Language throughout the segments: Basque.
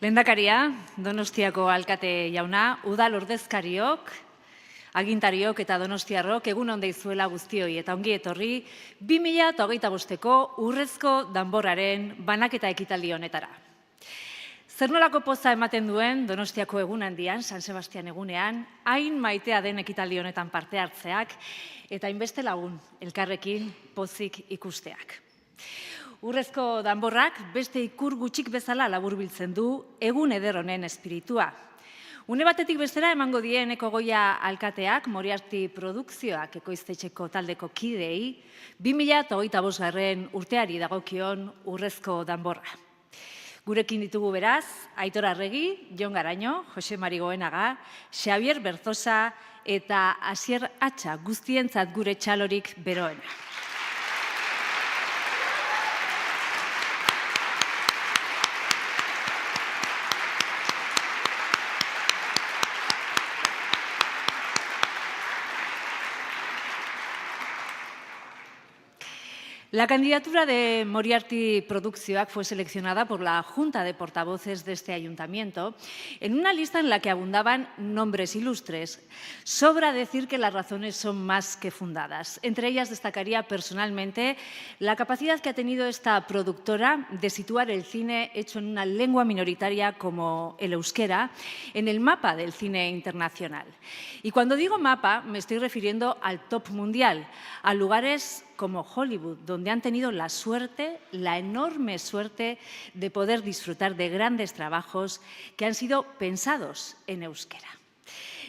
Lehendakaria, Donostiako alkate jauna, udal ordezkariok, agintariok eta donostiarrok egun on deizuela guztioi eta ongi etorri 2025ko urrezko danborraren banaketa ekitaldi honetara. Zer nolako poza ematen duen Donostiako egun handian, San Sebastian egunean, hain maitea den ekitaldi honetan parte hartzeak eta hainbeste lagun elkarrekin pozik ikusteak. Urrezko danborrak beste ikur gutxik bezala laburbiltzen du egun eder honen espiritua. Une batetik bestera emango die Eneko Goia alkateak Moriarty Produkzioak ekoiztetxeko taldeko kideei 2025 urteari dagokion urrezko danborra. Gurekin ditugu beraz, Aitor Arregi, Jon Garaño, Jose Mari Goenaga, Xabier Berzosa eta Asier Atxa guztientzat gure txalorik beroena. La candidatura de Moriarty Produczioak fue seleccionada por la Junta de Portavoces de este ayuntamiento en una lista en la que abundaban nombres ilustres. Sobra decir que las razones son más que fundadas. Entre ellas destacaría personalmente la capacidad que ha tenido esta productora de situar el cine hecho en una lengua minoritaria como el euskera en el mapa del cine internacional. Y cuando digo mapa me estoy refiriendo al top mundial, a lugares como Hollywood, donde han tenido la suerte, la enorme suerte de poder disfrutar de grandes trabajos que han sido pensados en euskera.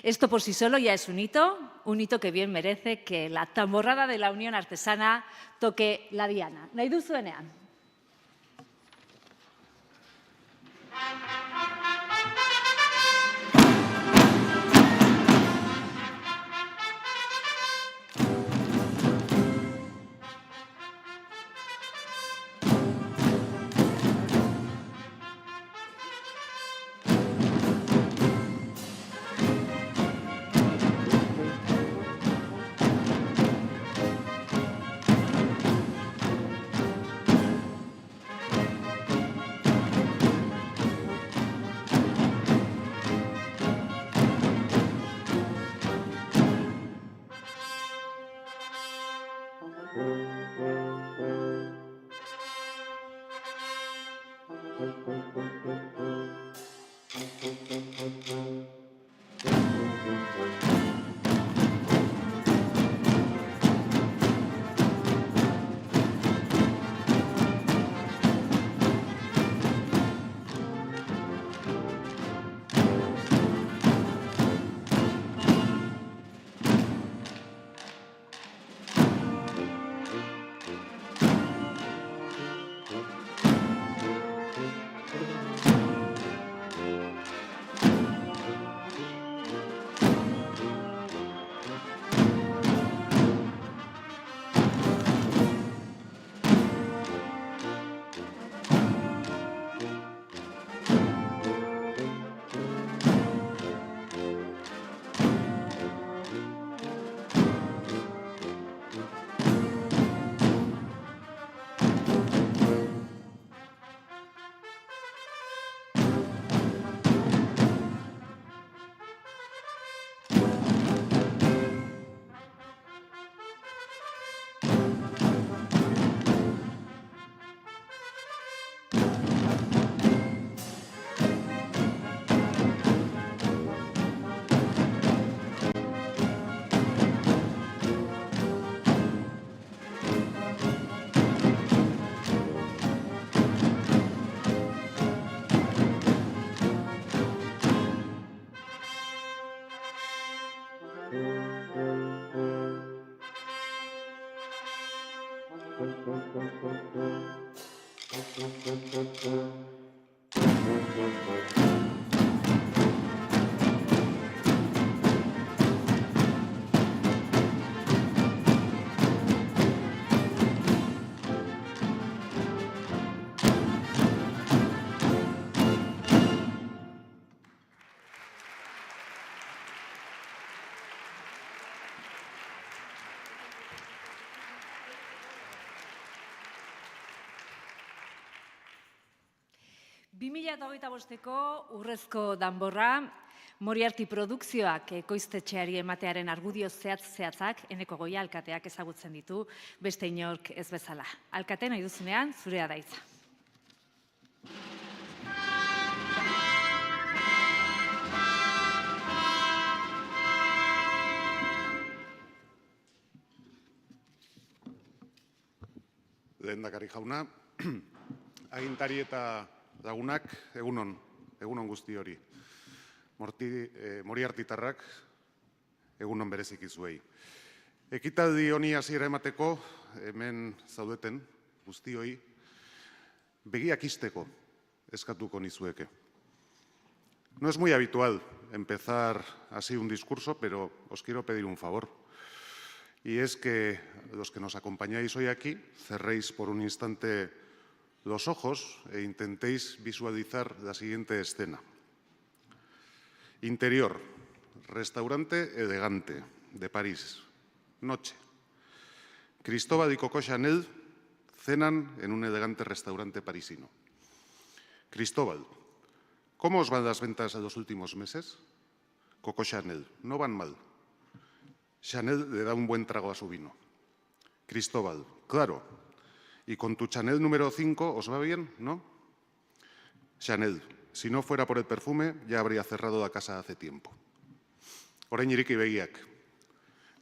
Esto por sí solo ya es un hito que bien merece que la tamborrada de la Unión Artesana toque la diana. Nahi duzuenean. 2025ko urrezko danborra, Moriarty Produkzioak ekoiztetxeari ematearen argudio zehatzak Eneko Goia alkateak ezagutzen ditu, beste inork ez bezala. Alkate, nahi duzunean, zurea da hitza. Lehendakari jauna, agintari eta lagunak, egunon guzti hori. Moriartitarrak, egunon bereziki zuei. Ekitaldi honi hasiera emateko, hemen zaudeten guztioi, begiak ixteko eskatuko nizueke. No es muy habitual empezar así un discurso, pero os quiero pedir un favor. Y es que los que nos acompañáis hoy aquí cerréis por un instante los ojos e intentéis visualizar la siguiente escena. Interior, restaurante elegante de París, noche. Cristóbal y Coco Chanel cenan en un elegante restaurante parisino. Cristóbal, ¿cómo os van las ventas de los últimos meses? Coco Chanel, no van mal. Chanel le da un buen trago a su vino. Cristóbal, claro. ¿Y con tu Chanel número 5 os va bien, no? Chanel, si no fuera por el perfume, ya habría cerrado la casa hace tiempo. Orain iriki begiak.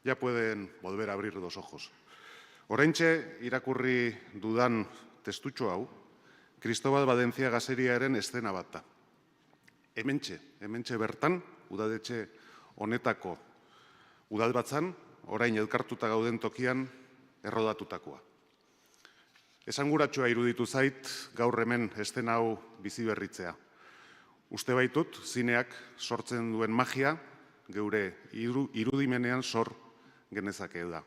Ya pueden volver a abrir los ojos. Oraintxe irakurri dudan testutxo hau, Cristóbal Balenciaga seriaren eszena bat da. Hementxe bertan, udaletxe honetako udalbatzan, orain elkartuta gauden tokian, errodatutakoa. Esanguratsua iruditu zait gaur hemen eszena hau bizi berritzea. Uste baitut, zineak sortzen duen magia, geure irudimenean sor genezakeela.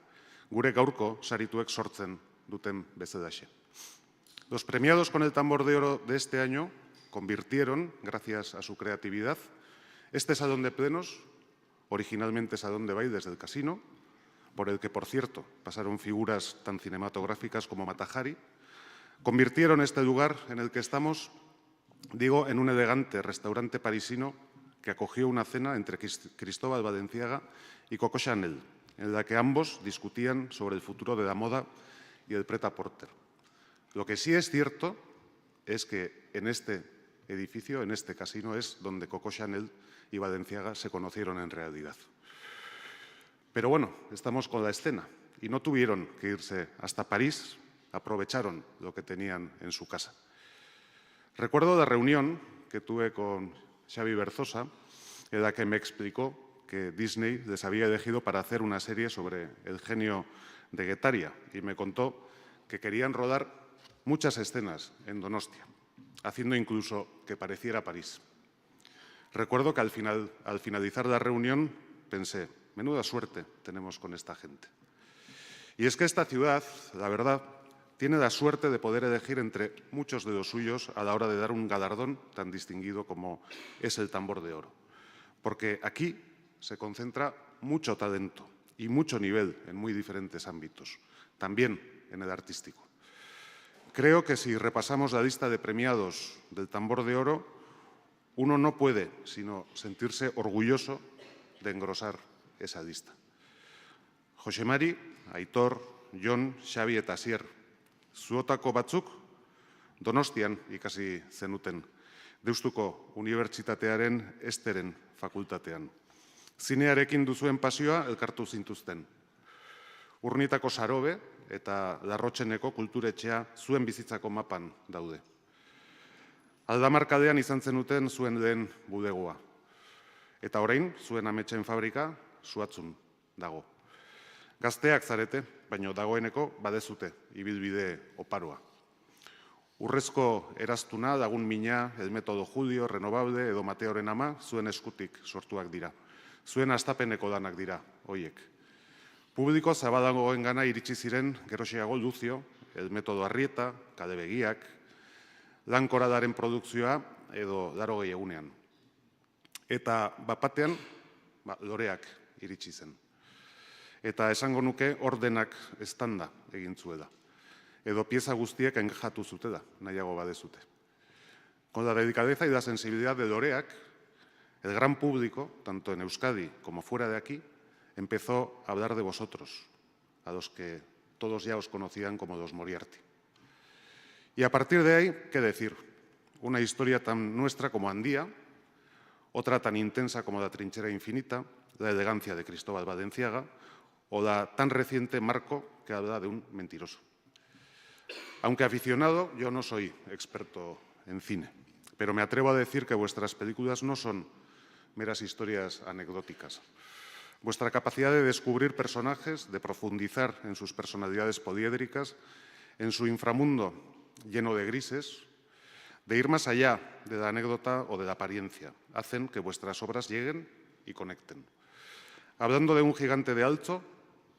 Gure gaurko sarituek sortzen duten bezalaxe. Los premiados con el Tambor de Oro de este año convirtieron, gracias a su creatividad, este salón de plenos, originalmente Salón de Bailes del Casino, por el que, por cierto, pasaron figuras tan cinematográficas como Mata Hari, convirtieron este lugar en el que estamos, en un elegante restaurante parisino que acogió una cena entre Cristóbal Balenciaga y Coco Chanel, en la que ambos discutían sobre el futuro de la moda y el prêt-à-porter. Lo que sí es cierto es que en este edificio, en este casino, es donde Coco Chanel y Balenciaga se conocieron en realidad. Pero bueno, estamos con la escena y no tuvieron que irse hasta París, aprovecharon lo que tenían en su casa. Recuerdo la reunión que tuve con Xavi Berzosa, en la que me explicó que Disney les había elegido para hacer una serie sobre el genio de Guetaria y me contó que querían rodar muchas escenas en Donostia, haciendo incluso que pareciera París. Recuerdo que al finalizar la reunión pensé, menuda suerte tenemos con esta gente. Y es que esta ciudad, la verdad, tiene la suerte de poder elegir entre muchos de los suyos a la hora de dar un galardón tan distinguido como es el Tambor de Oro. Porque aquí se concentra mucho talento y mucho nivel en muy diferentes ámbitos, también en el artístico. Creo que si repasamos la lista de premiados del Tambor de Oro, uno no puede sino sentirse orgulloso de engrosar esa lista. Jose Mari, Aitor, Jon, Xabi eta Asier, zuotako batzuk Donostian ikasi zenuten, Deustuko Unibertsitatearen Esteren fakultatean. Zinearekin duzuen pasioa elkartu zintuzten. Urnitako Sarobe eta Larrotxeneko kulturetxea zuen bizitzako mapan daude. Aldamarkadean izan zenuten zuen lehen bulegoa. Eta orain, zuen ametsen fabrika, Suatzun dago. Gazteak zarete, baino dagoeneko badezute, ibilbide oparoa. Urrezko eraztuna, lagun mina, el metodo Julio, renovable edo Mateoren ama, zuen eskutik sortuak dira. Zuen astapeneko danak dira, hoiek. Publiko zabalagoen gana iritsi ziren geroxeago Lucio, el metodo Arrieta, Kale Begiak, Lankoradaren produkzioa edo 80 egunean. Eta bapatean, loreak iritsi zen. Eta esango nuke ordenak estanda egin zuela. Edo pieza guztiek engajatu zutela, nahiago badezute. Con la delicadeza y la sensibilidad de Loreak, el gran público, tanto en Euskadi como fuera de aquí, empezó a hablar de vosotros, a los que todos ya os conocían como los Moriarty. Y a partir de ahí, ¿qué decir? Una historia tan nuestra como Andía, otra tan intensa como La trinchera infinita, La elegancia de Cristóbal Valenciaga o la tan reciente Marco, que habla de un mentiroso. Aunque aficionado, yo no soy experto en cine, pero me atrevo a decir que vuestras películas no son meras historias anecdóticas. Vuestra capacidad de descubrir personajes, de profundizar en sus personalidades poliédricas, en su inframundo lleno de grises, de ir más allá de la anécdota o de la apariencia, hacen que vuestras obras lleguen y conecten. Hablando de un gigante de alto,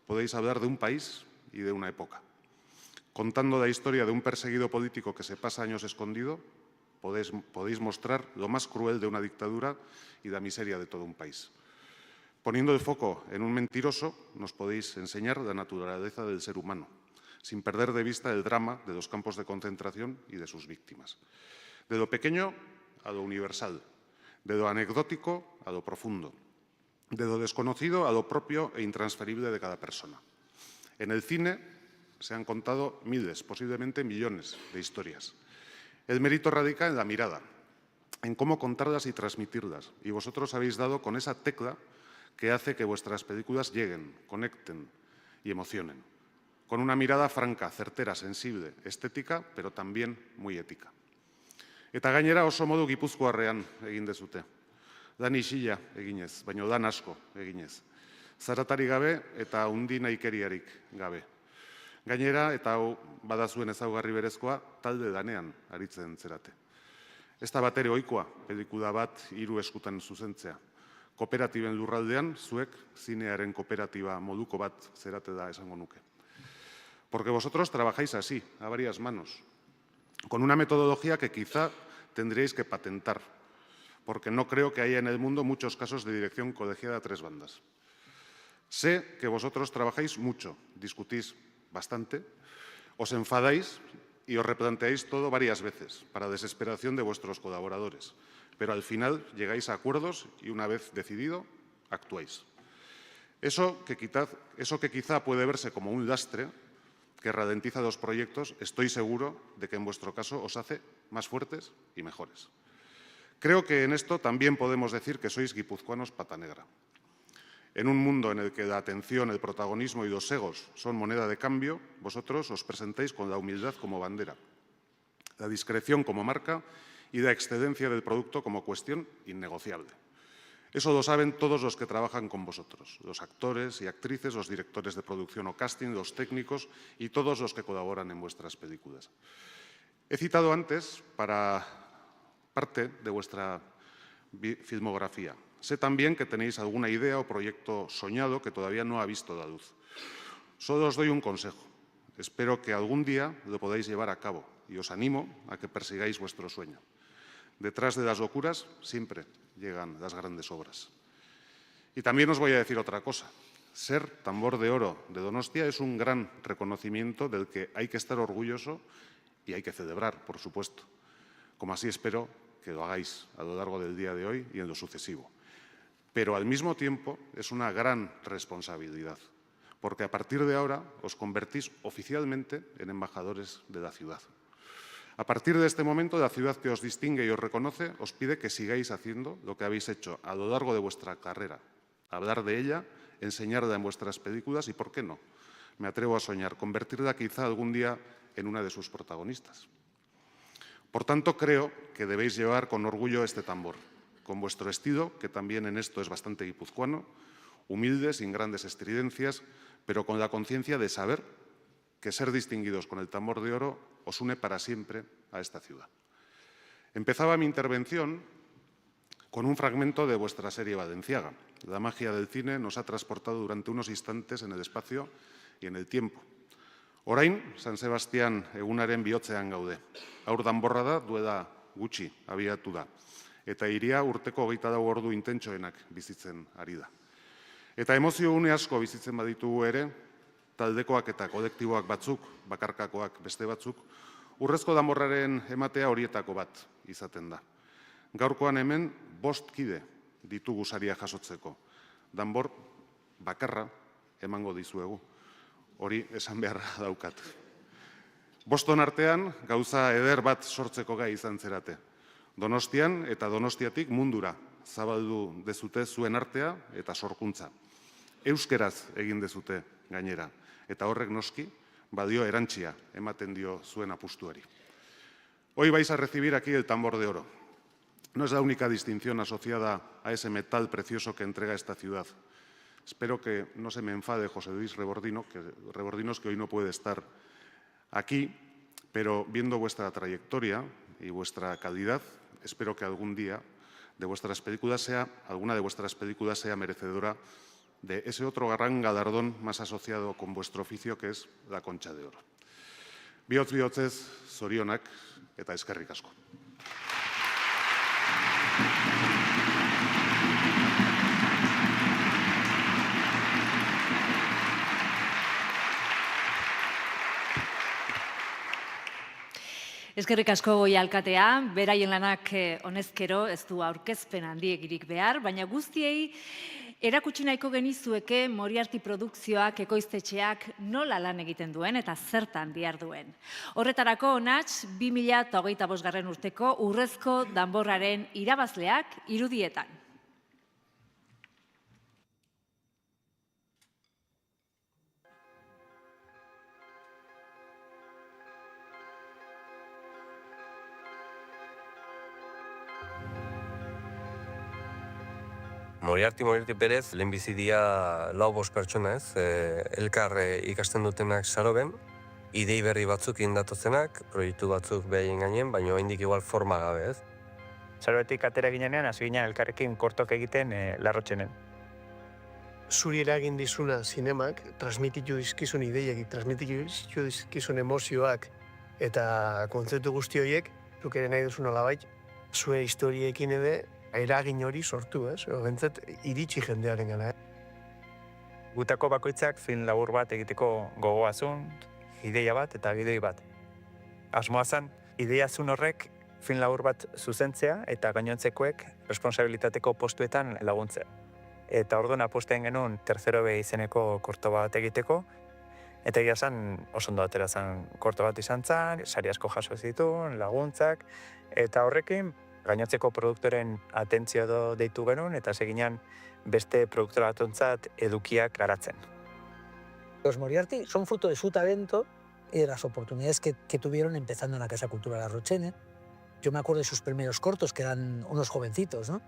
podéis hablar de un país y de una época. Contando la historia de un perseguido político que se pasa años escondido, podéis mostrar lo más cruel de una dictadura y la miseria de todo un país. Poniendo el foco en un mentiroso, nos podéis enseñar la naturaleza del ser humano, sin perder de vista el drama de los campos de concentración y de sus víctimas. De lo pequeño a lo universal, de lo anecdótico a lo profundo, de lo desconocido a lo propio e intransferible de cada persona. En el cine se han contado miles, posiblemente millones de historias. El mérito radica en la mirada, en cómo contarlas y transmitirlas. Y vosotros habéis dado con esa tecla que hace que vuestras películas lleguen, conecten y emocionen. Con una mirada franca, certera, sensible, estética, pero también muy ética. Eta gainera oso modu gipuzkoarrean egin dezute. Dan isila eginez, baino dan asko eginez. Zaratari gabe eta undi nahikeriarik gabe. Gainera, eta hau badazuen ezaugarri berezkoa, talde lanean aritzen zerate. Ez da batere ohikoa, pelikula bat 3 eskutan zuzentzea. Kooperatiben lurraldean, zuek zinearen kooperatiba moduko bat zerate da esango nuke. Porque vosotros trabajáis así, a varias manos, con una metodología que quizá tendríais que patentar, porque no creo que haya en el mundo muchos casos de dirección colegiada a 3 bandas. Sé que vosotros trabajáis mucho, discutís bastante, os enfadáis y os replanteáis todo varias veces, para desesperación de vuestros colaboradores, pero al final llegáis a acuerdos y una vez decidido, actuáis. Eso que quizá puede verse como un lastre, que ralentiza los proyectos, estoy seguro de que en vuestro caso os hace más fuertes y mejores. Creo que en esto también podemos decir que sois guipuzcoanos pata negra. En un mundo en el que la atención, el protagonismo y los egos son moneda de cambio, vosotros os presentáis con la humildad como bandera, la discreción como marca y la excedencia del producto como cuestión innegociable. Eso lo saben todos los que trabajan con vosotros, los actores y actrices, los directores de producción o casting, los técnicos y todos los que colaboran en vuestras películas. He citado antes para parte de vuestra filmografía. Sé también que tenéis alguna idea o proyecto soñado que todavía no ha visto la luz. Solo os doy un consejo. Espero que algún día lo podáis llevar a cabo y os animo a que persigáis vuestro sueño. Detrás de las locuras siempre llegan las grandes obras. Y también os voy a decir otra cosa. Ser tambor de oro de Donostia es un gran reconocimiento del que hay que estar orgulloso y hay que celebrar, por supuesto. Como así espero que lo hagáis a lo largo del día de hoy y en lo sucesivo. Pero al mismo tiempo es una gran responsabilidad, porque a partir de ahora os convertís oficialmente en embajadores de la ciudad. A partir de este momento, la ciudad que os distingue y os reconoce os pide que sigáis haciendo lo que habéis hecho a lo largo de vuestra carrera. Hablar de ella, enseñarla en vuestras películas y, ¿por qué no? Me atrevo a soñar, convertirla quizá algún día en una de sus protagonistas. Por tanto, creo que debéis llevar con orgullo este tambor, con vuestro estilo, que también en esto es bastante guipuzcoano, humilde, sin grandes estridencias, pero con la conciencia de saber que ser distinguidos con el tambor de oro os une para siempre a esta ciudad. Empezaba mi intervención con un fragmento de vuestra serie Valenciaga. La magia del cine nos ha transportado durante unos instantes en el espacio y en el tiempo. Orain, San Sebastián egunaren bihotzean gaude. Aur danborrada duela gutxi abiatu da. Eta hiria urteko 24 ordu intentsoenak bizitzen ari da. Eta emozio une asko bizitzen baditugu ere, taldekoak eta kolektiboak batzuk, bakarkakoak beste batzuk, Urrezko danborraren ematea horietako bat izaten da. Gaurkoan hemen 5 kide ditugu saria jasotzeko. Danbor bakarra emango dizuegu. Hori esan beharra daukat. 5 artean gauza eder bat sortzeko gai izan zerate. Donostian eta Donostiatik mundura zabaldu dezute zuen artea eta sorkuntza. Euskeraz egin dezute gainera. Eta horrek noski, badio erantsia ematen dio zuen apustuari. Hoy vais a recibir aquí el tambor de oro. No es la única distinción asociada a ese metal precioso que entrega esta ciudad. Espero que no se me enfade José Luis Rebordinos, que hoy no puede estar aquí, pero viendo vuestra trayectoria y vuestra calidad, espero que algún día alguna de vuestras películas sea merecedora de ese otro gran galardón más asociado con vuestro oficio, que es la Concha de Oro. Bihotz-bihotzez, zorionak eta eskerrik asko. Eskerrik asko Goi alkatea, beraien lanak honezkero ez du aurkezpen handiegirik behar, baina guztiei erakutsi nahiko genizueke Moriarty produkzioak ekoiztetxeak nola lan egiten duen eta zertan bihar duen. Horretarako onats 2025. Urteko urrezko danborraren irabazleak irudietan. Moriarty berez, lehenbizi dia 4-5 pertsona ez, elkar ikasten dutenak saroben, idei berri batzuk indatozenak, proiektu batzuk behaien gainen, baina oraindik igual forma gabe ez. Saroetik atera ginenean, hasi ginen elkarrekin kortok egiten Larrotxenen. Zuri eragin dizuna zinemak, transmititu dizkizun ideiak, transmititu dizkizun emozioak eta kontzeptu guzti horiek, zuk ere nahi duzu nolabait, zure historiekin ere eragin hori sortu, ez? Bentzat, iritsi jendearen gana. Gutako bakoitzak film labur bat egiteko gogoazun, ideia bat eta gidoi bat. Asmoa zen, ideiazun horrek film labur bat zuzentzea eta gainontzekoek responsabilitateko postuetan laguntzea. Eta orduan aposten genuen tercero B izeneko korto bat egiteko, eta egia zen oso ondo atera zen korto bat izan zen, sari asko jaso ez dituen, laguntzak, eta horrekin gainotzeko produktoren atentzio deitu genuen eta seginan beste produktora batontzat edukiak garatzen. Los Moriarty son fruto de su talento y de las oportunidades que tuvieron empezando en la Casa Cultura Larrotxene. Yo me acuerdo de sus primeros cortos, que eran unos jovencitos, ¿no?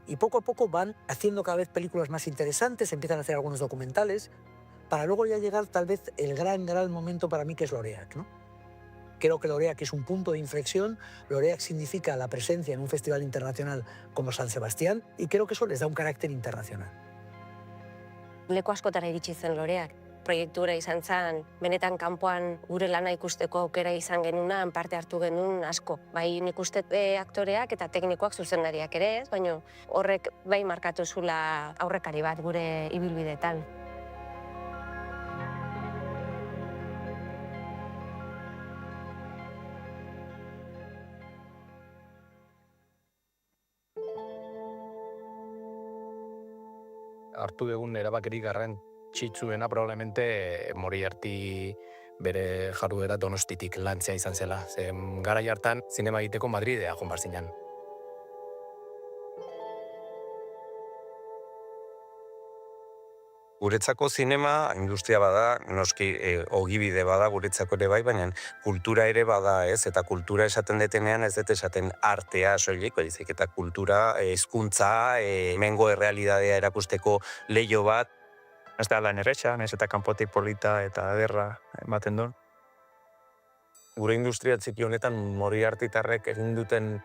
Y poco a poco van haciendo cada vez películas más interesantes, empiezan a hacer algunos documentales, para luego ya llegar tal vez el gran momento para mí, que es Loreac, ¿no? Creo que Loreac es un punto de inflexión. Loreac significa la presencia en un festival internacional como San Sebastián, y creo que eso les da un carácter internacional. Leku askotara iritsi zen Loreac. Proiektura izan zen, benetan kanpoan gure lana ikusteko aukera izan genunan, parte hartu genuen asko. Bai nik uste aktoreak eta teknikoak zuzendariak ere ez, baina horrek bai markatu zula aurrekari bat gure ibilbideetan. Hartu egun erabakerik garrantzitsuena probablemente Moriarty bere jarduera Donostitik lantzea izan zela. Garai hartan zinema egiteko Madridea joan behar zinen. Guretzako zinema industria bada, noski ogibide bada guretzako ere bai, baina kultura ere bada ez, eta kultura esaten detenean ez dut esaten artea soilik, baizik eta kultura, hezkuntza, hemengo errealitatea erakusteko leiho bat. Ez da lan erretxa, nahiz eta kanpotik polita eta ederra ematen duen. Gure industria txiki honetan Moriartytarrek egin duten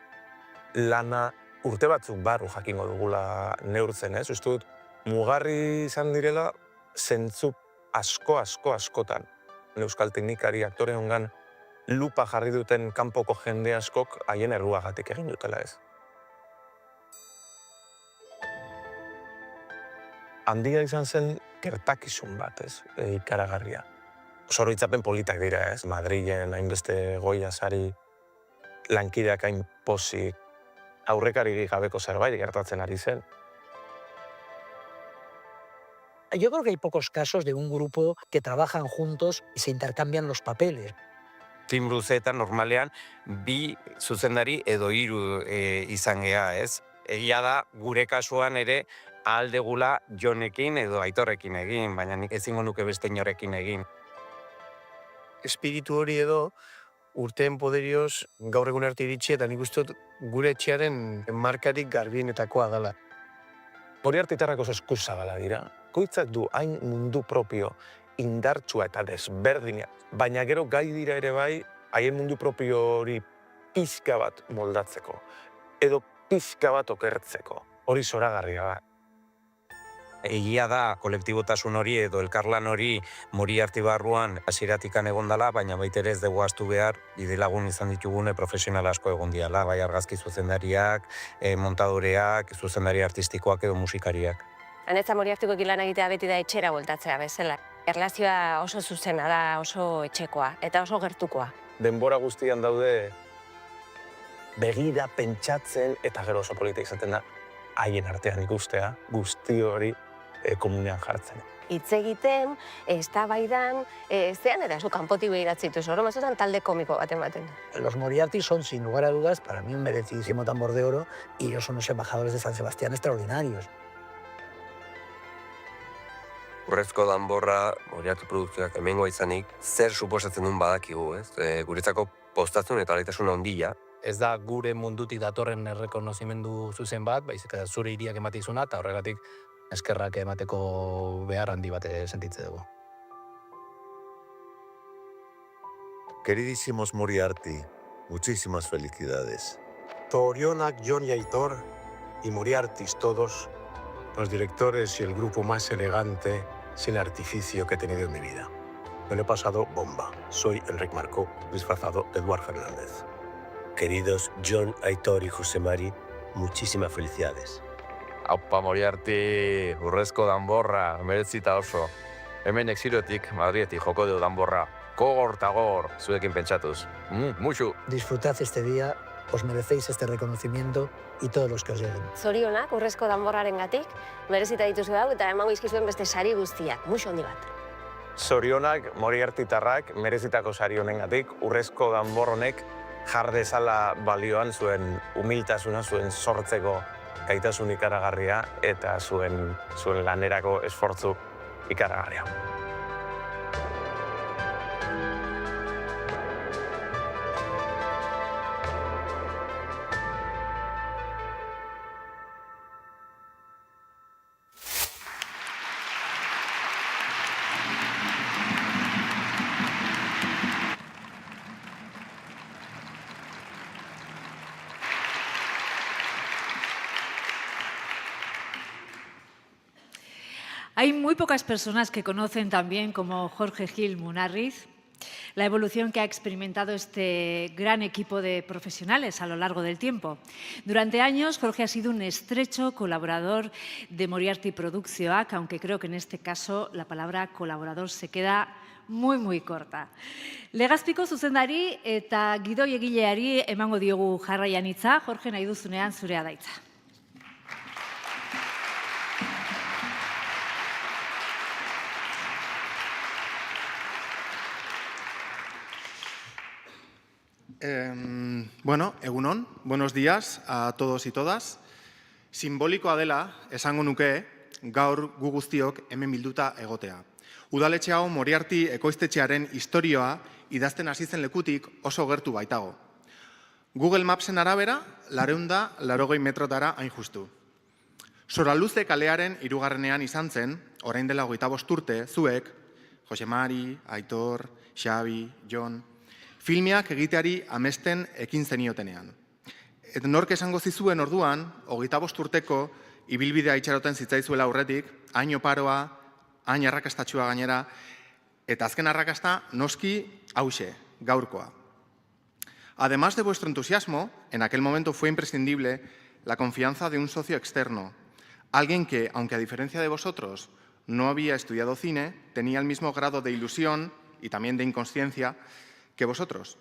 lana urte batzuk barru jakingo dugula neurtzen, ez? Uste dut, mugarri izan direla zentzu askotan. Euskal teknikari aktore hongan lupa jarri duten kanpoko jende askok haien erruagatik egin dutela ez. Handia izan zen gertakizun bat, ez, ikaragarria. Zoroitzapen politak dira, ez? Madrilen hainbeste Goya sari, lankideak hain pozik, aurrekari gabeko zerbait gertatzen ari zen. Yo creo que hay pocos casos de un grupo que trabajan juntos y se intercambian los papeles. Film luzeetan normalean bi zuzendari edo hiru izan gea, ez? Egia da gure kasuan ere ahal degula Jonekin edo Aitorrekin egin, baina nik ezingo nuke beste inorekin egin. Espiritu hori edo urteen poderioz gaur egun arte iritsi eta nik uste dut gure etxearen markarik garbienetakoa dela. Moriartitarrak oso eskuzabala dira. Koitzak du hain mundu propio indartsua eta desberdina, baina gero gai dira ere bai haien mundu propio hori pixka bat moldatzeko, edo pixka bat okertzeko. Hori zoragarria da. Egia da kolektibotasun hori edo elkarlan hori Moriarty barruan hasieratikan egon dela, baina baita ere ez dugu ahaztu behar bidelagun izan ditugune profesional asko egon diala, bai argazki zuzendariak, montadoreak, zuzendari artistikoak edo musikariak. Anetza Moriartykoekin lan egitea beti da etxera bueltatzea bezala. Erlazioa oso zuzena da, oso etxekoa eta oso gertukoa. Denbora guztian daude begira, pentsatzen, eta gero oso politika izaten da haien artean ikustea, guzti hori komunean jartzen. Hitz egiten, eztabaidan, zean eta zu kanpotik behiratzen dituzu, oro batzutan talde komiko baten baten. Los Moriarty son, sin lugar a dudas, para mí un merecidísimo tambor de oro y ellos son unos embajadores de San Sebastián extraordinarios. Urrezko danborra, Moriarty produkzioak hemengoa izanik, zer suposatzen duen badakigu, ez? Guretzako postatzen eta alaitasuna handia. Ez da gure mundutik datorren errekonozimendu zuzen bat, baizik eta zure hiriak ematizuna, eta horregatik eskerrak emateko behar handi bat sentitze dugu. Queridísimos Moriarty, muchísimas felicidades. Zorionak, Jon y Aitor, y Moriartys todos, los directores y el grupo más elegante, sin artificio que he tenido en mi vida. Me lo he pasado bomba. Soy Enric Marcó, disfrazado de Eduard Fernández. Queridos Jon, Aitor y José Mari, muchísimas felicidades. Aupa Moriarty, urrezko danborra, merezita oso. Hemen exilotik, Madrietik joko du danborra. Gogor eta gogor, zuekin pentsatuz. Muxu. Disfrutad este día, os merecéis este reconocimiento y todos los que os lleguen. Zorionak, urrezko danborrarengatik, merezita dituzu hau eta emango izkizuen beste sari guztiak, muxu handi bat. Zorionak, Moriartytarrak, merezitako sari honengatik, urrezko danbor honek jar dezala balioan zuen humiltasuna, zuen sortzeko gaitasun ikaragarria eta zuen lanerako esfortzu ikaragarria. Hay muy pocas personas que conocen también como Jorge Gil Munarriz la evolución que ha experimentado este gran equipo de profesionales a lo largo del tiempo. Durante años, Jorge ha sido un estrecho colaborador de Moriarty Produkzioak, aunque creo que en este caso la palabra colaborador se queda muy corta. Legazpiko zuzendari eta gidoi egileari emango diogu jarraian hitza. Jorge, nahi duzunean zurea da hitza. Bueno, egunon, buenos días a todos y todas. Simbolikoa dela, esango nuke, gaur gu guztiok hemen bilduta egotea. Udaletxe hau Moriarty ekoiztetxearen historioa idazten hasi zen lekutik oso gertu baitago. Google Mapsen arabera, 480 metrotara hain justu. Soraluze kalearen 3. izan zen, orain dela 25 urte, zuek, Jose Mari, Aitor, Xabi, Jon, filmiak egiteari amesten ekin zeniotenean. Et nork esango zizuen orduan, 25 urteko ibilbidea itxaroten zitzaizuela aurretik, hain oparoa, hain arrakastatxua gainera, eta azken arrakasta noski hauxe, gaurkoa. Además de vuestro entusiasmo, en aquel momento fue imprescindible la confianza de un socio externo, alguien que, aunque a diferencia de vosotros no había estudiado cine, tenía el mismo grado de ilusión, y también de inconsciencia que vosotros.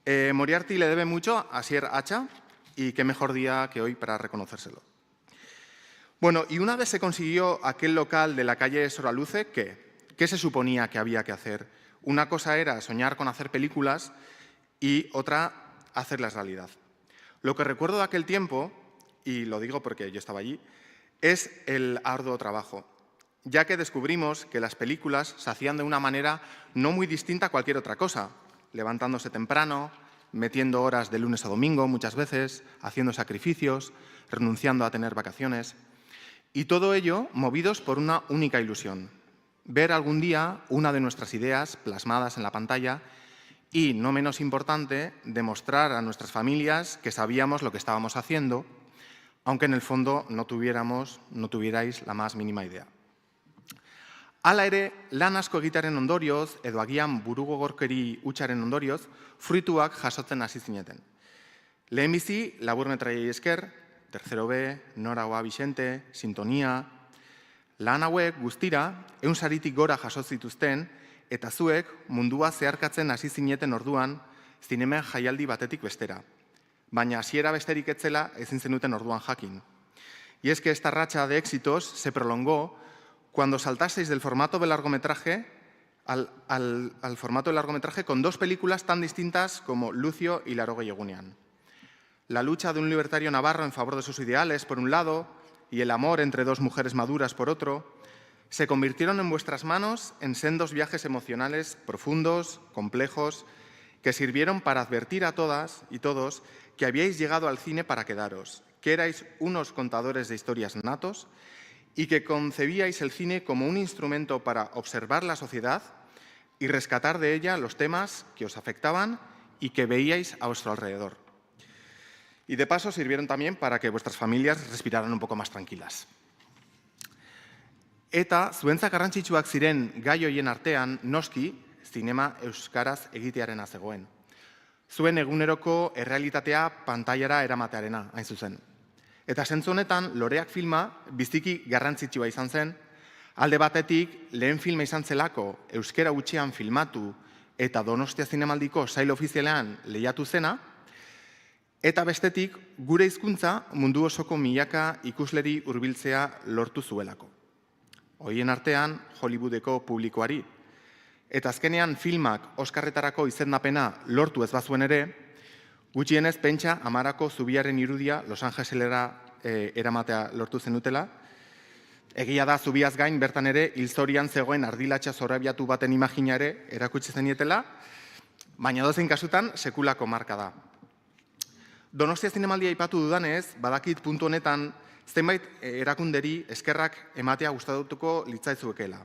Moriarty le debe mucho a Asier Hacha y qué mejor día que hoy para reconocérselo. Bueno, y una vez se consiguió aquel local de la calle Soraluce, ¿qué se suponía que había que hacer? Una cosa era soñar con hacer películas y otra hacerlas realidad. Lo que recuerdo de aquel tiempo, y lo digo porque yo estaba allí, es el arduo trabajo, ya que descubrimos que las películas se hacían de una manera no muy distinta a cualquier otra cosa, levantándose temprano, metiendo horas de lunes a domingo muchas veces, haciendo sacrificios, renunciando a tener vacaciones. Y todo ello movidos por una única ilusión, ver algún día una de nuestras ideas plasmadas en la pantalla y, no menos importante, demostrar a nuestras familias que sabíamos lo que estábamos haciendo, aunque en el fondo no tuvierais la más mínima idea. Hala ere, lan asko egitearen ondorioz, edo agian burugogorkeri hutsaren ondorioz, fruituak jasotzen hasi zineten. Lehenbizi, laburmetraiei esker, Tercero B, Nora Oa Vicente, Sintonia, lan hauek guztira, 100 saritik gora jaso zituzten, eta zuek mundua zeharkatzen hasi zineten orduan zinemen jaialdi batetik bestera. Baina hasiera besterik etzela ezin zenuten orduan jakin. Y es que esta racha de éxitos se prolongó cuando saltasteis del formato de largometraje al formato de largometraje con dos películas tan distintas como Lucio y Laroge y Egunian. La lucha de un libertario navarro en favor de sus ideales, por un lado, y el amor entre dos mujeres maduras, por otro, se convirtieron en vuestras manos en sendos viajes emocionales profundos, complejos, que sirvieron para advertir a todas y todos que habíais llegado al cine para quedaros, que erais unos contadores de historias natos y que concebíais el cine como un instrumento para observar la sociedad y rescatar de ella los temas que os afectaban y que veíais a vuestro alrededor. Y de paso sirvieron también para que vuestras familias respiraran un poco más tranquilas. Eta zuentzat garrantzitsuak ziren gai hoien artean, noski, zinema euskaraz egitearena zegoen. Zuen eguneroko errealitatea pantailara eramatearena, hain zuzen. Eta zentzu honetan, Loreak filma biziki garrantzitsua izan zen, alde batetik lehen filma izan zelako euskera hutsean filmatu eta Donostia Zinemaldiko sail ofizialean lehiatu zena, eta bestetik, gure hizkuntza mundu osoko milaka ikusleri hurbiltzea lortu zuelako. Horien artean, Hollywoodeko publikoari. Eta azkenean filmak Oskarretarako izendapena lortu ez bazuen ere, gutxienez pentsa Amarako zubiaren irudia Los Angelesera eramatea lortu zenutela. Egia da zubiaz gain bertan ere hilzorian zegoen ardilatxa zorabiatu baten imagina ere erakutsi zenietela, baina dozein kasutan sekulako marka da. Donostia Zinemaldia aipatu dudanez, badakit puntu honetan zenbait erakunderi eskerrak ematea gustatuko litzaizuekela.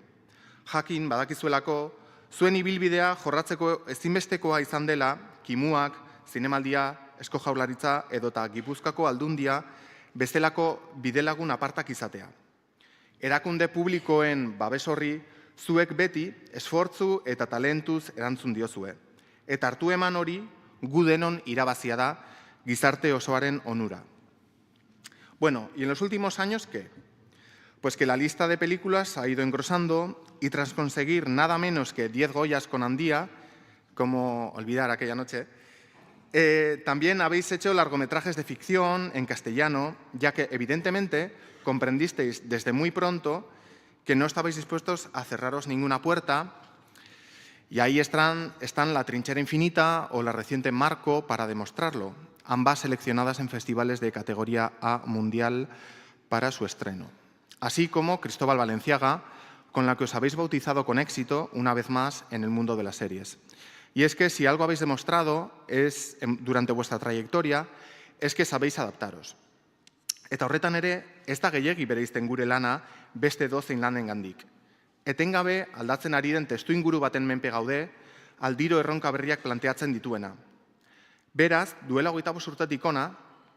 Jakin badakizuelako, zuen ibilbidea jorratzeko ezinbestekoa izan dela, Kimuak, Zinemaldia, Eusko Jaurlaritza edota Gipuzkoako Aldundia bezalako bidelagun apartak izatea. Erakunde publikoen babes horri zuek beti esfortzu eta talentuz erantzun diozue. Eta hartu eman hori gu denon irabazia da gizarte osoaren onura. Bueno, ¿y en los últimos años qué? Pues que la lista de películas ha ido engrosando y tras conseguir nada menos que 10 Goyas con Andía, como olvidar aquella noche, también habéis hecho largometrajes de ficción en castellano, ya que evidentemente comprendisteis desde muy pronto que no estabais dispuestos a cerraros ninguna puerta, y ahí están La Trinchera Infinita o la reciente Marco para demostrarlo, ambas seleccionadas en festivales de categoría A mundial para su estreno. Así como Cristóbal Valenciaga, con la que os habéis bautizado con éxito una vez más en el mundo de las series. Y es que si algo habéis demostrado durante vuestra trayectoria es que sabéis adaptaros. Eta horretan ere, ez da gehiegi bereizten gure lana beste dozein lanengandik. Etengabe aldatzen ari den testuinguru baten menpe gaude, aldiro erronka berriak planteatzen dituena. Beraz, duela 25 urtetik hona,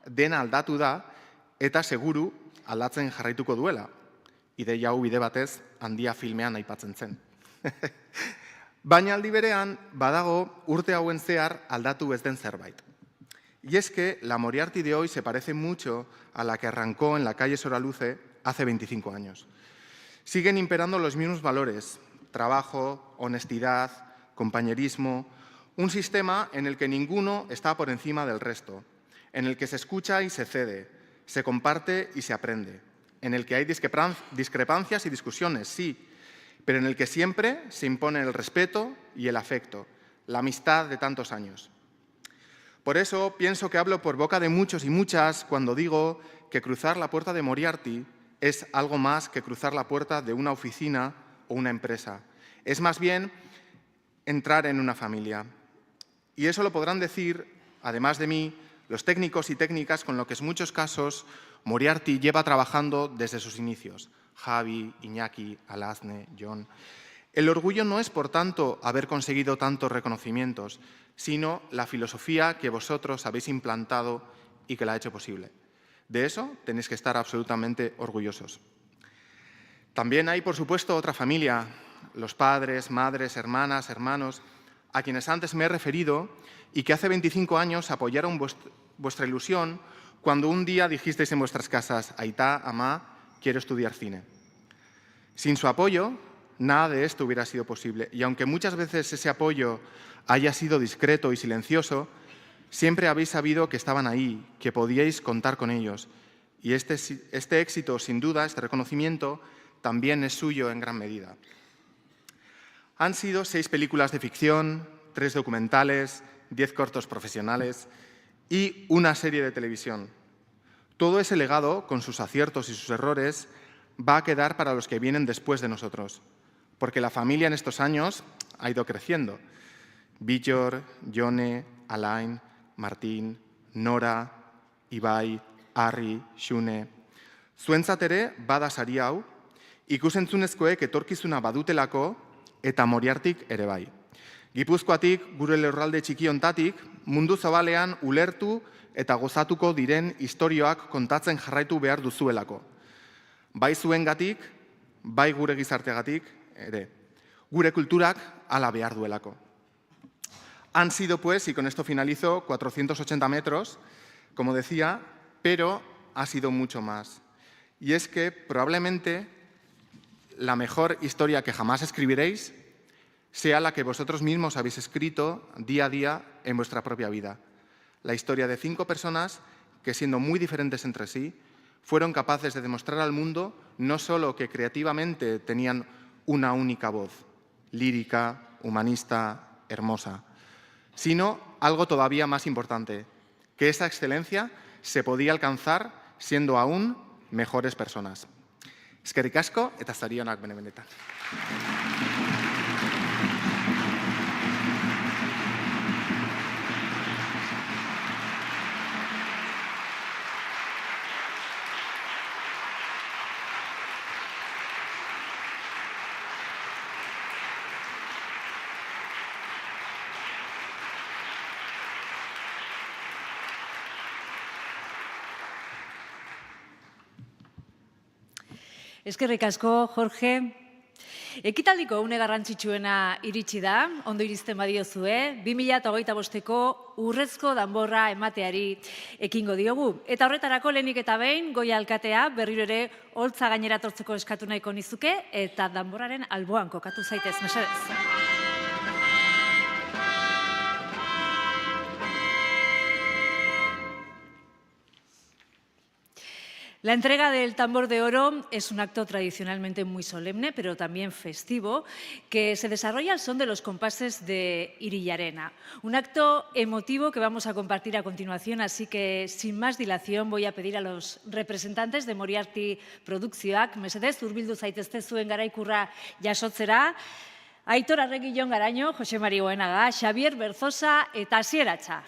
dena aldatu da eta seguru aldatzen jarraituko duela. Ideia hau bide batez Handia filmean aipatzen zen. Baina aldi berean, badago urte hauen zehar aldatu ez den zerbait. Y es que la Moriarty de hoy se parece mucho a la que arrancó en la calle Soraluce hace 25 años. Siguen imperando los mismos valores: trabajo, honestidad, compañerismo, un sistema en el que ninguno está por encima del resto, en el que se escucha y se cede, se comparte y se aprende, en el que hay discrepancias y discusiones, sí, pero en el que siempre se impone el respeto y el afecto, la amistad de tantos años. Por eso pienso que hablo por boca de muchos y muchas cuando digo que cruzar la puerta de Moriarty es algo más que cruzar la puerta de una oficina o una empresa. Es más bien entrar en una familia. Y eso lo podrán decir, además de mí, los técnicos y técnicas con los que en muchos casos Moriarty lleva trabajando desde sus inicios. Javi, Iñaki, Alasne, John. El orgullo no es, por tanto, haber conseguido tantos reconocimientos, sino la filosofía que vosotros habéis implantado y que la ha hecho posible. De eso tenéis que estar absolutamente orgullosos. También hay, por supuesto, otra familia, los padres, madres, hermanas, hermanos, a quienes antes me he referido y que hace 25 años apoyaron vuestra ilusión cuando un día dijisteis en vuestras casas: Aitá, amá, quiero estudiar cine. Sin su apoyo, nada de esto hubiera sido posible. Y aunque muchas veces ese apoyo haya sido discreto y silencioso, siempre habéis sabido que estaban ahí, que podíais contar con ellos. Y este éxito, sin duda, este reconocimiento, también es suyo en gran medida. Han sido 6 películas de ficción, 3 documentales, 10 cortos profesionales y una serie de televisión. Todo ese legado, con sus aciertos y sus errores, va a quedar para los que vienen después de nosotros, porque la familia en estos años ha ido creciendo. Bittor, Jone, Alain, Martín, Nora, Ibai, Arri, Xune. Zuentzat ere bada sari hau, ikusentzunezkoek etorkizuna badutelako eta Moriartyk ere bai. Gipuzkoatik, gure lurralde txiki hontatik, mundu zabalean ulertu eta gozatuko diren istorioak kontatzen jarraitu behar duzuelako. Bai zuengatik, bai gure gizarteagatik ere. Gure kulturak hala behar duelako. Han sido, pues, y con esto finalizo, 480 metros, como decía, pero ha sido mucho más. Y es que probablemente la mejor historia que jamás escribiréis sea la que vosotros mismos habéis escrito día a día en vuestra propia vida. La historia de 5 personas que, siendo muy diferentes entre sí, fueron capaces de demostrar al mundo no solo que creativamente tenían una única voz, lírica, humanista, hermosa, sino algo todavía más importante, que esa excelencia se podía alcanzar siendo aún mejores personas. Eskerrik asko eta zorionak bene-benetan. Eskerrik asko, Jorge. Ekitaldiko une garrantzitsuena iritsi da, ondo iristen badiozue, 2025ko urrezko danborra emateari ekingo diogu. Eta horretarako lehenik eta behin, Goia alkatea berriro ere holtza gainera tortzeko eskatu nahiko nizuke, eta danborraren alboan kokatu zaitez, mesedez. La entrega del tambor de oro es un acto tradicionalmente muy solemne, pero también festivo, que se desarrolla al son de los compases de Irillarena. Un acto emotivo que vamos a compartir a continuación, así que sin más dilación voy a pedir a los representantes de Moriarty Produkzioak, mesedez, hurbildu zaitezte zuen garaikurra jasotzera, Aitor Arregi, Jon Garaño, Jose Mari Goenaga, Xavier Berzosa eta Asier Atxa.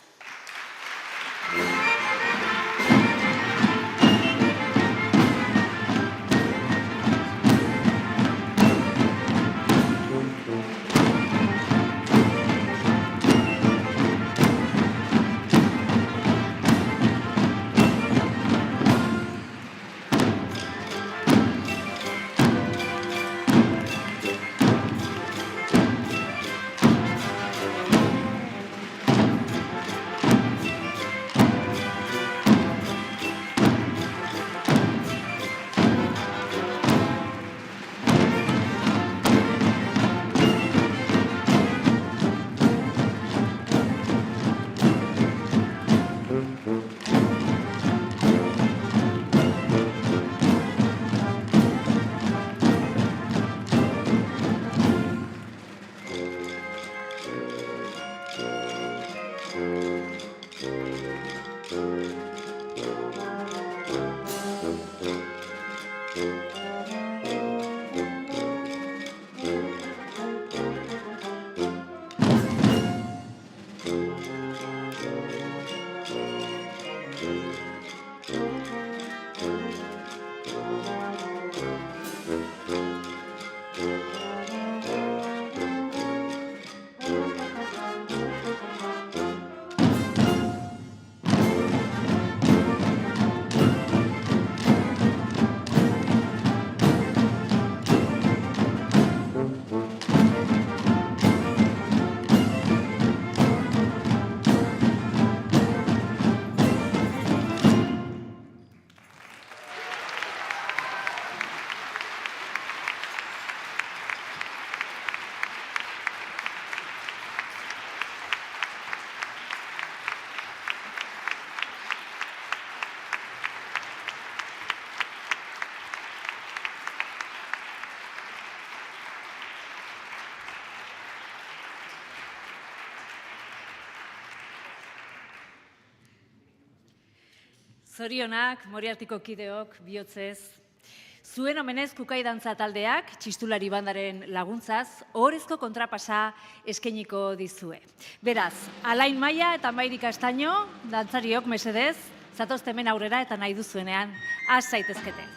Zorionak, Moriartiko kideok, bihotzez. Zuen omenez Kukai dantza taldeak, txistulari bandaren laguntzaz, ohorezko kontrapasa eskainiko dizue. Beraz, Alain Maia eta Mairi Castaño, dantzariok mesedez, zatozte hemen aurrera eta nahi duzuenean, has zaitezkete.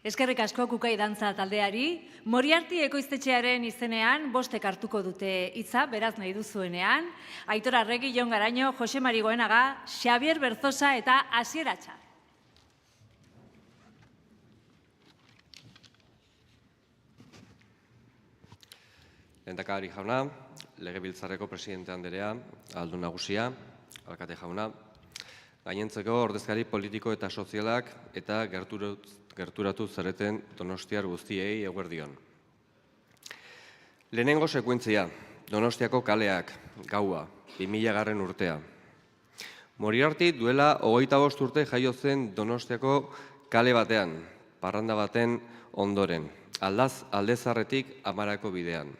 Eskerrik asko Kukai dantza taldeari, Moriarti ekoiztetxearen izenean bostek hartuko dute hitza, beraz nahi duzuenean, Aitor Arregi, Jon Garaño, Jose Mari Goenaga, Xabier Berzosa eta Asier Atxar. Lehendakari jauna, Legebiltzarreko presidente anderea, Aldun Nagusia, alkate jauna, gainentzeko ordezkari politiko eta sozialak eta gerturatu zareten donostiar guztiei eguerdion. Lehenengo sekuentzia, Donostiako kaleak, gaua, 2000 urtea. Moriarti duela 25 urte jaio zen Donostiako kale batean, parranda baten ondoren, aldezarretik Amarako bidean.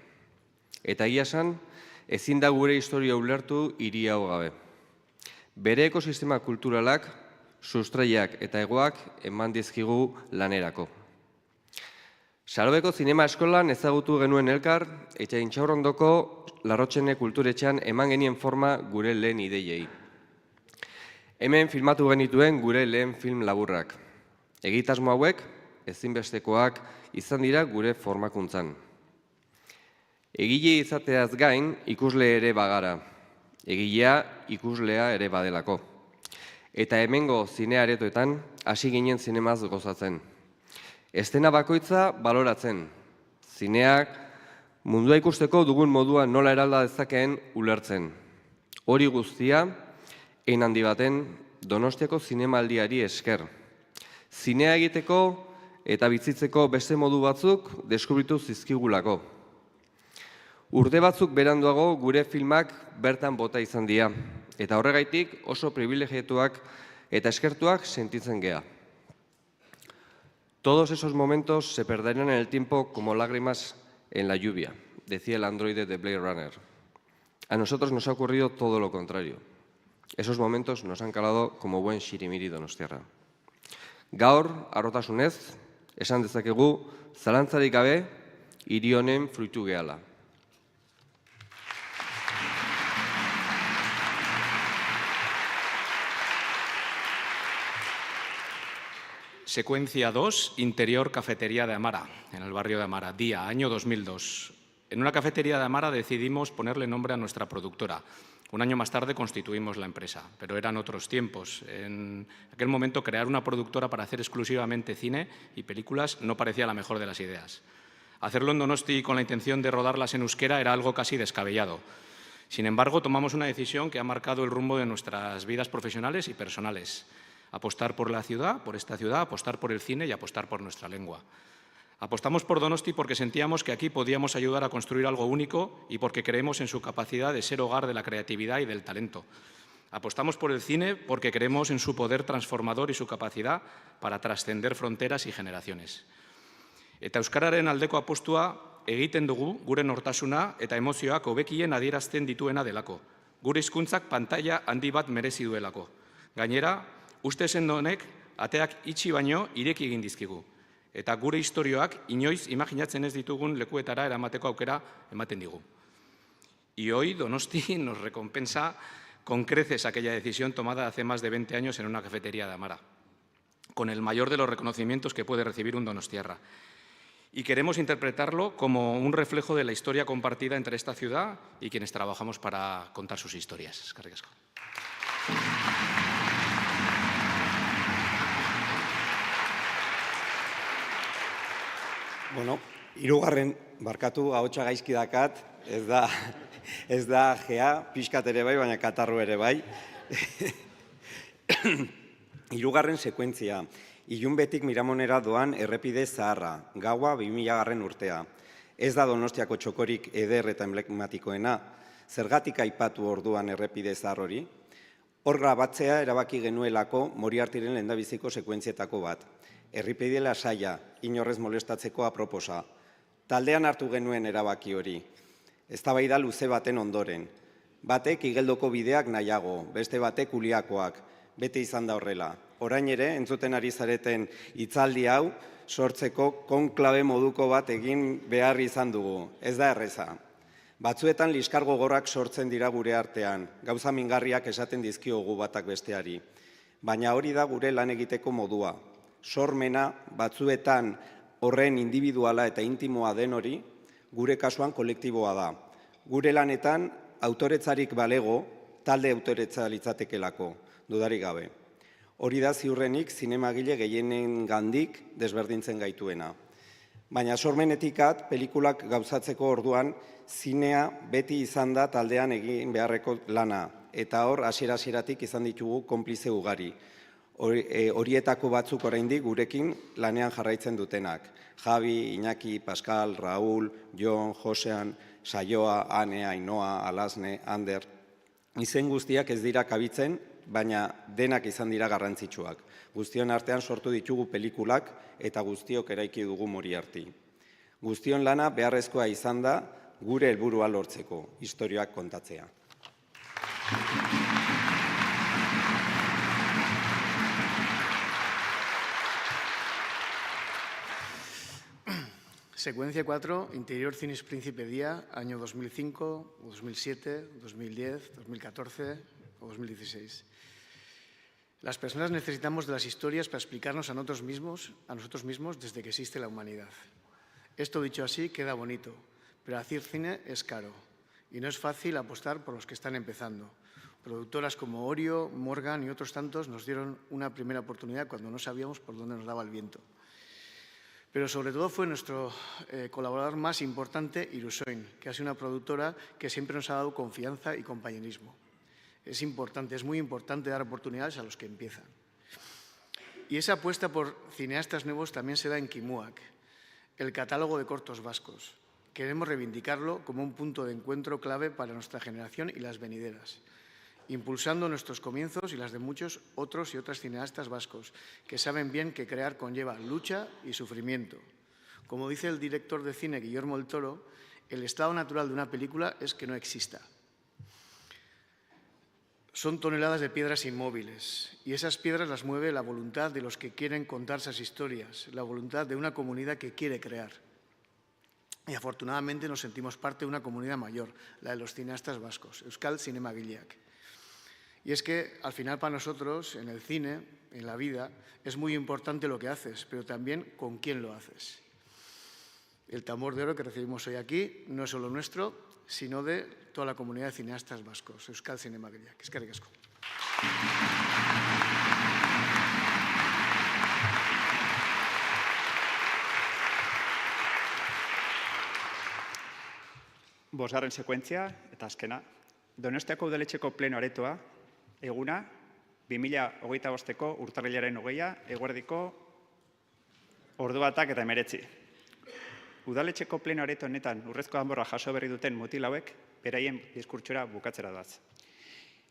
Eta egia esan, ezin da gure historia ulertu hiri hau gabe. Bere ekosistema kulturalak, sustraiak eta hegoak eman dizkigu lanerako. Salobeko zinema eskolan ezagutu genuen elkar, eta Intxaurrondoko Larrotxene kulturetxean eman genien forma gure lehen ideiei. Hemen filmatu genituen gure lehen film laburrak. Egitasmo hauek, ezinbestekoak izan dira gure formakuntzan. Egile izateaz gain, ikusle ere bagara. Egilea ikuslea ere badelako. Eta hemengo zinearetoetan hasi ginen zinemaz gozatzen. Estena bakoitza baloratzen. Zineak mundua ikusteko dugun modua nola eralda dezakeen ulertzen. Hori guztia, hein handi baten Donostiako zinemaldiari esker. Zinea egiteko eta bizitzeko beste modu batzuk deskubritu zizkigulako. Urte batzuk beranduago gure filmak bertan bota izan dira, eta horregaitik oso privilegiatuak eta eskertuak sentitzen gea. Todos esos momentos se perderán en el tiempo como lágrimas en la lluvia, decía el androide de Blade Runner. A nosotros nos ha ocurrido todo lo contrario. Esos momentos nos han calado como buen xirimiri donostiarra. Gaur, harrotasunez, esan dezakegu, zalantzarik gabe, hiri honen fruitu gehala. Secuencia 2, interior cafetería de Amara, en el barrio de Amara, día, año 2002. En una cafetería de Amara decidimos ponerle nombre a nuestra productora. Un año más tarde constituimos la empresa, pero eran otros tiempos. En aquel momento crear una productora para hacer exclusivamente cine y películas no parecía la mejor de las ideas. Hacerlo en Donosti con la intención de rodarlas en euskera era algo casi descabellado. Sin embargo, tomamos una decisión que ha marcado el rumbo de nuestras vidas profesionales y personales. Apostar por la ciudad, por esta ciudad, apostar por el cine y apostar por nuestra lengua. Apostamos por Donosti porque sentíamos que aquí podíamos ayudar a construir algo único y porque creemos en su capacidad de ser hogar de la creatividad y del talento. Apostamos por el cine porque creemos en su poder transformador y su capacidad para trascender fronteras y generaciones. Eta euskararen aldeko apostua egiten dugu gure nortasuna eta emozioak hobekien adierazten dituena delako. Gure hizkuntzak pantaila handi bat merezi duelako. Gainera, uste sendo honek ateak itxi baino ireki egin dizkigu. Eta gure istorioak inoiz imaginatzen ez ditugun lekuetara eramateko aukera ematen digu. Y hoy Donosti nos recompensa con creces aquella decisión tomada hace más de 20 años en una cafetería de Amara, con el mayor de los reconocimientos que puede recibir un donostiarra. Y queremos interpretarlo como un reflejo de la historia compartida entre esta ciudad y quienes trabajamos para contar sus historias. Eskerrik asko. Bueno, hirugarren barkatu ahotsa gaizki dakat, ez da gea, pixkat ere bai, baina katarro ere bai. Hirugarren sekuentzia. Ilunbetik Miramonera doan errepide zaharra, gaua 2000 urtea. Ez da Donostiako txokorik eder eta emblematikoena, zergatik aipatu orduan errepide zahar hori? Hor grabatzea erabaki genuelako Moriartiren lehendabiziko sekuentzietako bat. Errepide lasaia, inorrez molestatzeko aproposa. Taldean hartu genuen erabaki hori. Eztabaida luze baten ondoren. Batek igeldoko bideak nahiago, beste batek uliakoak, bete izan da horrela. Orain ere, entzuten ari zareten hitzaldi hau, sortzeko konklabe moduko bat egin behar izan dugu. Ez da erreza. Batzuetan liskar gogorrak sortzen dira gure artean, gauza mingarriak esaten dizkiogu batak besteari. Baina hori da gure lan egiteko modua. Sormena batzuetan horren individuala eta intimoa den hori, gure kasuan kolektiboa da. Gure lanetan autoretzarik balego, talde autoretza litzatekelako, dudarik gabe. Hori da ziurrenik zinemagile gehienen gandik desberdintzen gaituena. Baina sormenetikat, pelikulak gauzatzeko orduan, zinea beti izan da taldean egin beharreko lana, eta hor hasiera-hasieratik izan ditugu konplize ugari. Horietako batzuk oraindik gurekin lanean jarraitzen dutenak. Javi, Iñaki, Pascal, Raúl, Jon, Josean, Saioa, Ane, Ainoa, Alasne, Ander. Izen guztiak ez dira kabitzen, baina denak izan dira garrantzitsuak. Guztion artean sortu ditugu pelikulak eta guztiok eraiki dugu Moriarty. Guztion lana beharrezkoa izan da gure helburua lortzeko, istorioak kontatzea. Secuencia 4, Interior Cines Príncipe Día, año 2005, 2007, 2010, 2014 o 2016. Las personas necesitamos de las historias para explicarnos a nosotros mismos desde que existe la humanidad. Esto dicho así queda bonito, pero hacer cine es caro y no es fácil apostar por los que están empezando. Productoras como Orio, Morgan y otros tantos nos dieron una primera oportunidad cuando no sabíamos por dónde nos daba el viento. Pero sobre todo fue nuestro colaborador más importante, Irusoin, que ha sido una productora que siempre nos ha dado confianza y compañerismo. Es muy importante dar oportunidades a los que empiezan. Y esa apuesta por cineastas nuevos también se da en Kimuak, el catálogo de cortos vascos. Queremos reivindicarlo como un punto de encuentro clave para nuestra generación y las venideras, impulsando nuestros comienzos y las de muchos otros y otras cineastas vascos, que saben bien que crear conlleva lucha y sufrimiento. Como dice el director de cine Guillermo del Toro, el estado natural de una película es que no exista. Son toneladas de piedras inmóviles y esas piedras las mueve la voluntad de los que quieren contar esas historias, la voluntad de una comunidad que quiere crear. Y afortunadamente nos sentimos parte de una comunidad mayor, la de los cineastas vascos, Euskal Zinemagileak. Y es que al final para nosotros, en el cine, en la vida, es muy importante lo que haces, pero también con quién lo haces. El tambor de oro que recibimos hoy aquí no es solo nuestro, sino de toda la comunidad de cineastas vascos, Euskal Zinemagileak. Eskerrik asko. Bosgarren sekuentzia, eta azkena. Donostiako udaletxeko pleno aretoa, eguna, 2025ko urtarrilaren 20, eguerdiko ordu batak eta 19. Udaletxeko pleno areto honetan urrezko danborra jaso berri duten mutil hauek beraien diskurtsora bukatzera doaz.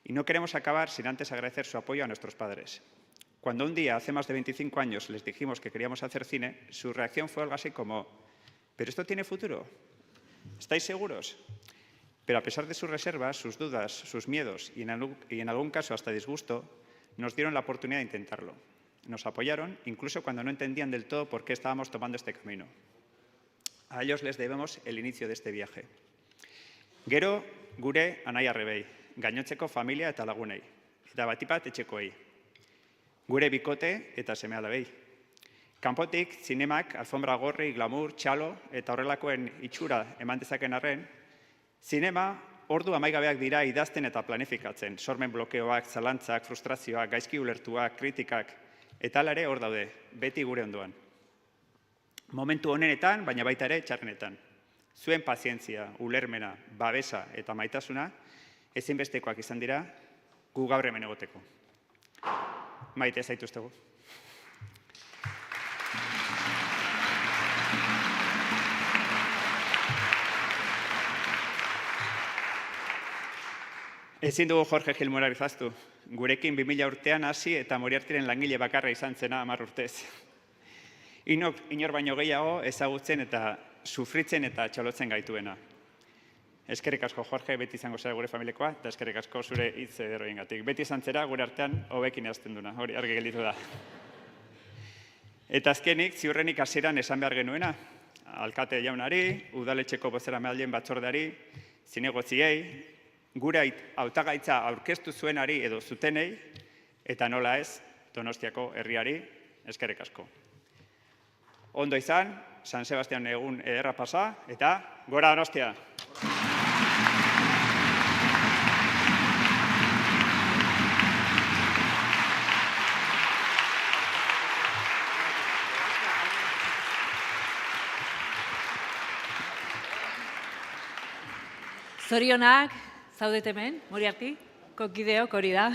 Y no queremos acabar sin antes agradecer su apoyo a nuestros padres. Cuando un día, hace más de 25 años, les dijimos que queríamos hacer cine, su reacción fue algo así como, ¿pero esto tiene futuro? ¿Estáis seguros? Pero a pesar de sus reservas, sus dudas, sus miedos y en algún caso hasta disgusto, nos dieron la oportunidad de intentarlo. Nos apoyaron, incluso cuando no entendían del todo por qué estábamos tomando este camino. A ellos les debemos el inicio de este viaje. Gero, gure anaia rebei, gainotzeko familia eta lagunei, eta batipat etxekoei. Gure bikote eta seme alabei. Kanpotik, zinemak, alfombra gorri, glamour, txalo eta horrelakoen itxura eman dezaken arren, zinema ordu amaigabeak dira idazten eta planifikatzen, sormen blokeoak, zalantzak, frustrazioak, gaizki ulertuak, kritikak, eta hala ere hor daude, beti gure ondoan. Momentu honenetan, baina baita ere txarrenetan. Zuen pazientzia, ulermena, babesa eta maitasuna ezinbestekoak izan dira gu gaur hemen egoteko. Maite zaituztegu. Ezin dugu Jorge Gil Morales ahaztu. Gurekin 2000 urtean hasi eta Moriartyren langile bakarra izan zena 10 urtez. Inor baino gehiago ezagutzen eta sufritzen eta txalotzen gaituena. Eskerrik asko Jorge, beti izango zara gure familiekoa, eta eskerrik asko zure hitz ederroengatik. Beti izan zera gure artean hobekin hazten duna, hori argi gelditu da. Eta azkenik, ziurrenik hasieran esan behar genuena, alkate jaunari, udaletxeko bozeramaileen batzordeari, zinegotziei, gure hautagaitza aurkeztu zuenari edo zutenei, eta nola ez, Donostiako herriari, eskerrik asko. Ondo izan, San Sebastian egun ederra pasa, eta gora Donostia! Zorionak, zaudet hemen, Moriarty, kokideok hori da.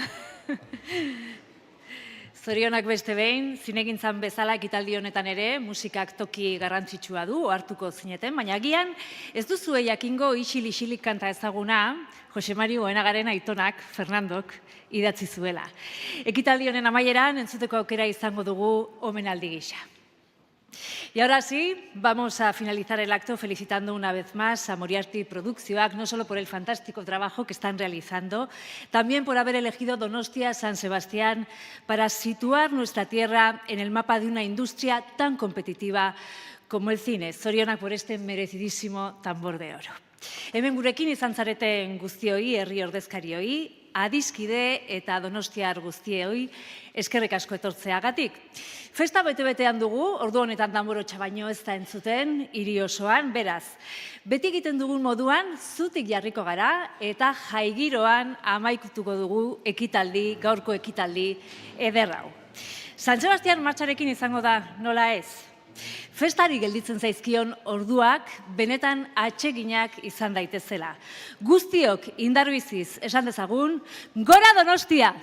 Zorionak beste behin, zinegintzan bezala ekitaldi honetan ere, musikak toki garrantzitsua du, ohartuko zineten, baina agian ez duzue jakingo isil-isilik kanta ezaguna, Jose Mari Goenagaren aitonak, Fernandok, idatzi zuela. Ekitaldi honen amaieran, entzuteko aukera izango dugu omenaldi gisa. Y ahora sí, vamos a finalizar el acto felicitando una vez más a Moriarty Produkzioak, no solo por el fantástico trabajo que están realizando, también por haber elegido Donostia San Sebastián para situar nuestra tierra en el mapa de una industria tan competitiva como el cine. Zorionak por este merecidísimo tambor de oro. Hemen gurekin izan zareten guztioi, herri ordezkarioi, adiskide eta donostiar guztioi, eskerrik asko etortzeagatik. Festa bete-betean dugu, ordu honetan danborotxa baino ez da entzuten, hiri osoan, beraz. Beti egiten dugun moduan, zutik jarriko gara eta jaigiroan amaikutuko dugu ekitaldi, gaurko ekitaldi ederrau. San Sebastian martxarekin izango da, nola ez? Festari gelditzen zaizkion orduak benetan atseginak izan daitezela. Guztiok indarbiziz esan dezagun, gora Donostia!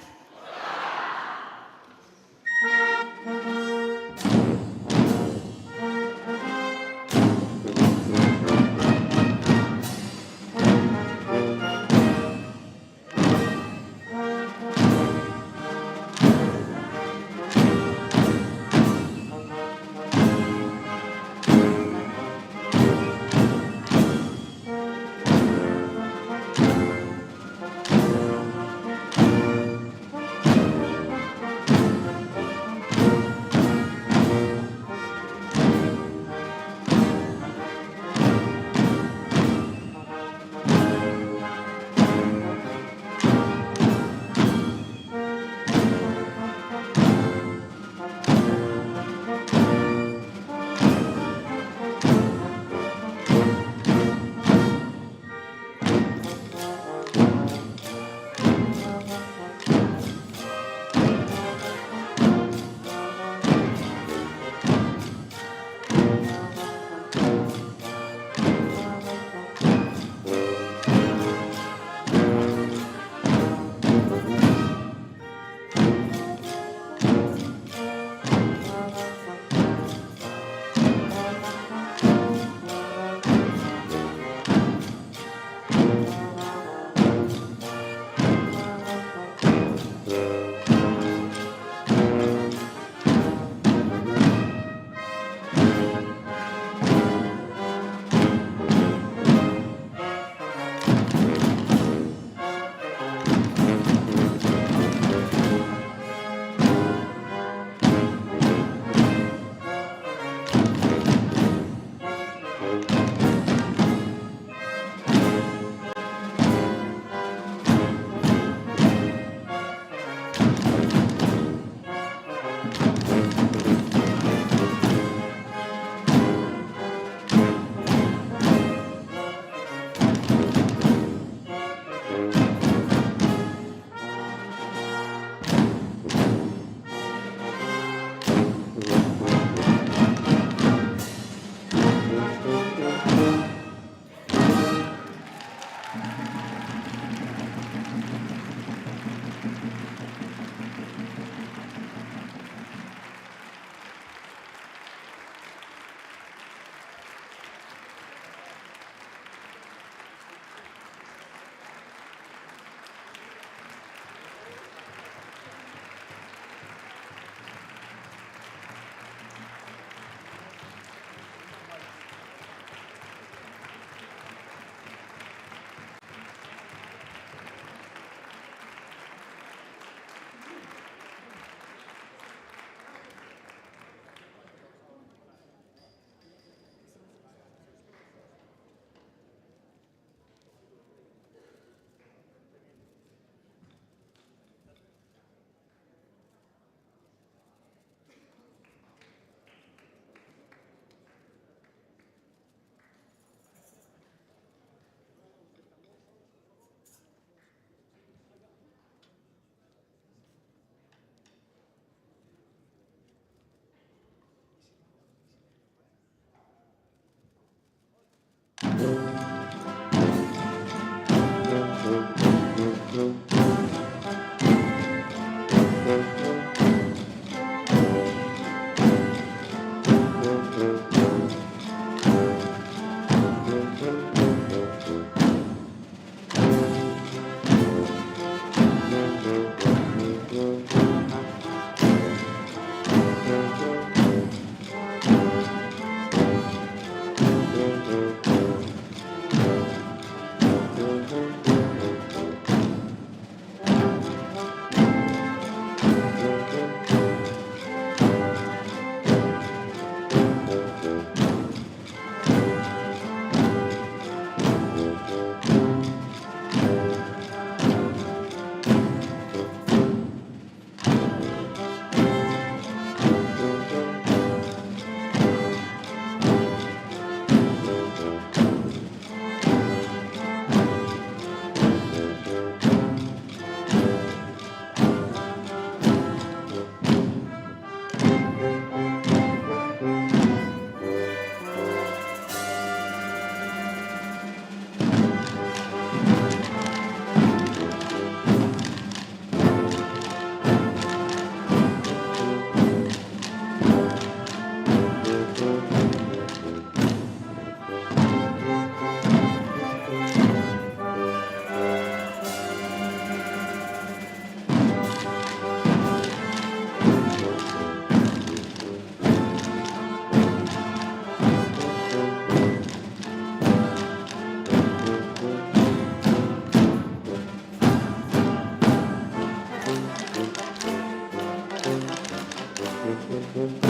Thank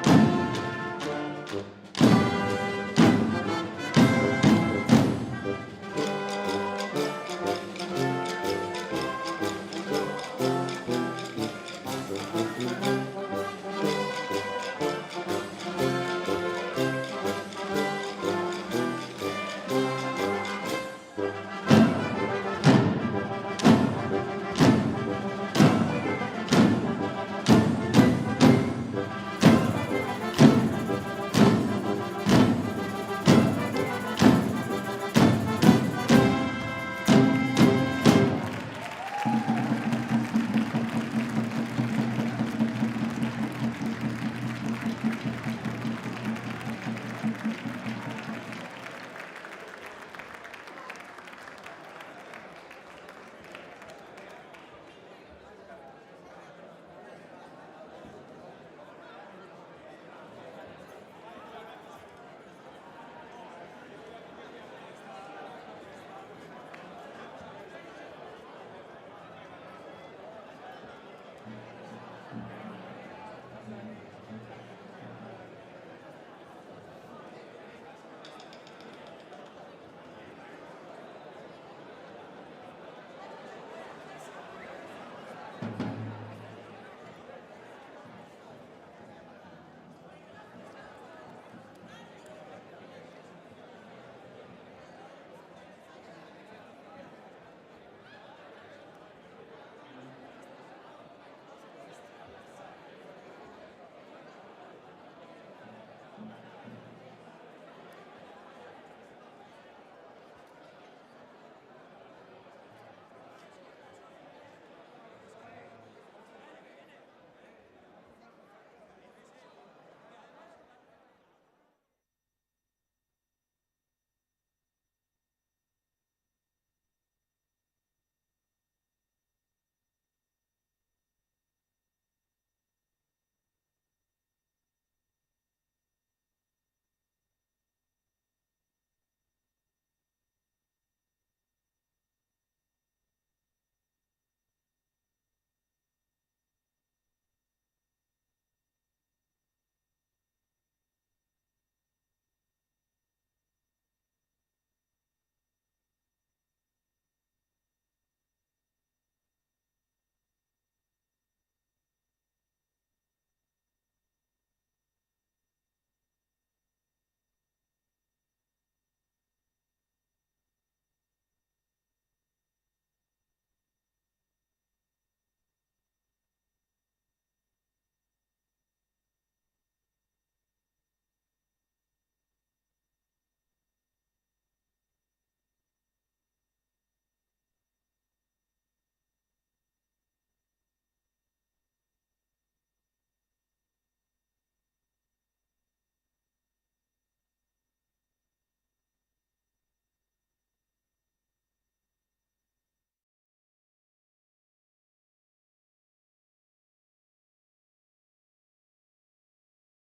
you.